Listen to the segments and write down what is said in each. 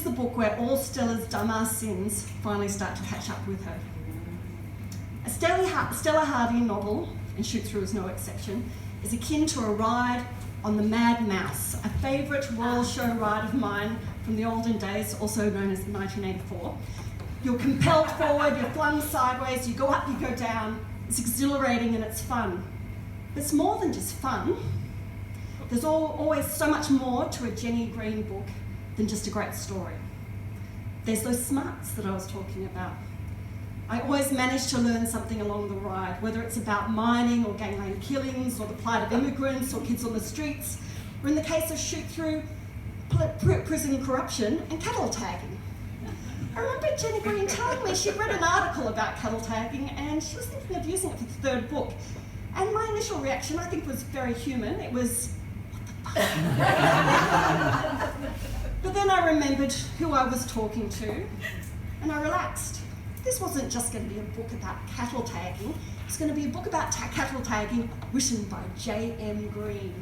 the book where all Stella's dumbass sins finally start to catch up with her. A Stella Hardy novel, and Shoot Through is no exception, is akin to a ride on the Mad Mouse, a favourite royal show ride of mine from the olden days, also known as 1984. You're compelled forward, you're flung sideways, you go up, you go down. It's exhilarating and it's fun. But it's more than just fun. There's always so much more to a Jenny Green book than just a great story. There's those smarts that I was talking about. I always manage to learn something along the ride, whether it's about mining or gangland killings or the plight of immigrants or kids on the streets, or in the case of Shoot Through, prison corruption and cattle tagging. I remember Jenny Green telling me she'd read an article about cattle tagging and she was thinking of using it for the third book. And my initial reaction, I think, was very human. It was, what the fuck? But then I remembered who I was talking to and I relaxed. This wasn't just going to be a book about cattle tagging, it's going to be a book about cattle tagging written by J.M. Green.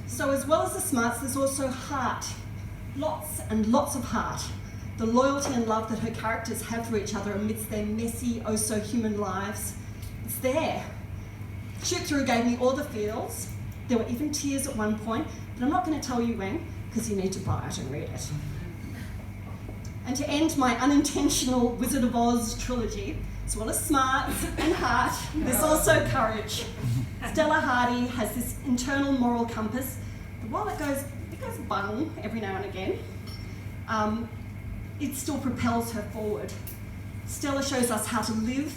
So as well as the smarts, there's also heart. Lots and lots of heart. The loyalty and love that her characters have for each other amidst their messy, oh-so-human lives. It's there. Shoot Through gave me all the feels. There were even tears at one point, but I'm not going to tell you when, because you need to buy it and read it. And to end my unintentional Wizard of Oz trilogy, as well as smarts and heart, there's also courage. Stella Hardy has this internal moral compass that while it goes bung every now and again, it still propels her forward. Stella shows us how to live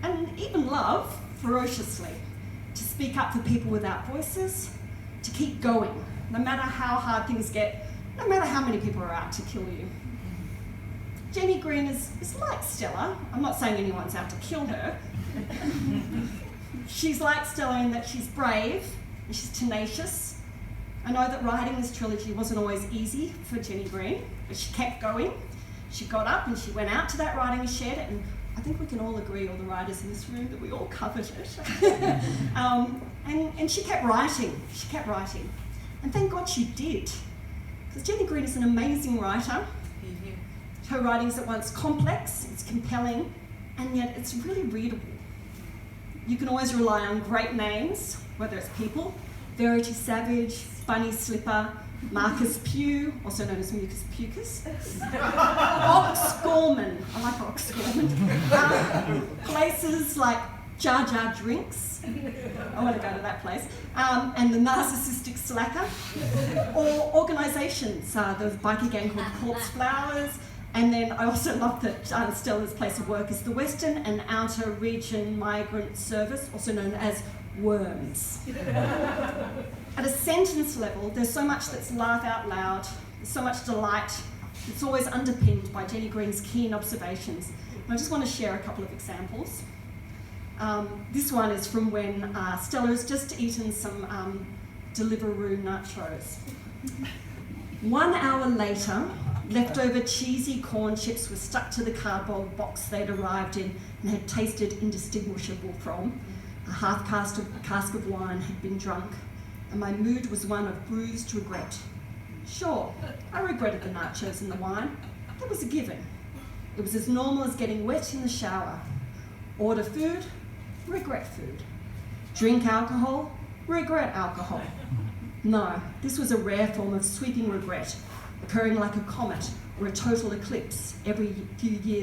and even love ferociously, to speak up for people without voices, to keep going, no matter how hard things get, no matter how many people are out to kill you. Jenny Green is like Stella. I'm not saying anyone's out to kill her. She's like Stella in that she's brave and she's tenacious. I know that writing this trilogy wasn't always easy for Jenny Green, but she kept going. She got up and she went out to that writing shed, and I think we can all agree, all the writers in this room, that we all covered it. And she kept writing. She kept writing. And thank God she did. Because Jenny Green is an amazing writer. Her writing's at once complex, it's compelling, and yet it's really readable. You can always rely on great names, whether it's people, Verity Savage, Bunny Slipper, Marcus Pugh, also known as Mucus Pucus, Ox Gorman, I like Ox Gorman, places like Jar Jar Drinks, I want to go to that place, and the Narcissistic Slacker, or organisations, there's a bikie gang called Corpse Flowers, and then I also love that Stella's place of work is the Western and Outer Region Migrant Service, also known as WORMS. At a sentence level, there's so much that's laugh out loud, there's so much delight. It's always underpinned by Jenny Green's keen observations. And I just want to share a couple of examples. This one is from when Stella has just eaten some Deliveroo nachos. 1 hour later, leftover cheesy corn chips were stuck to the cardboard box they'd arrived in and had tasted indistinguishable from. A half cask of wine had been drunk, and my mood was one of bruised regret. Sure, I regretted the nachos and the wine. That was a given. It was as normal as getting wet in the shower. Order food, regret food. Drink alcohol, regret alcohol. No, this was a rare form of sweeping regret, occurring like a comet or a total eclipse every few years.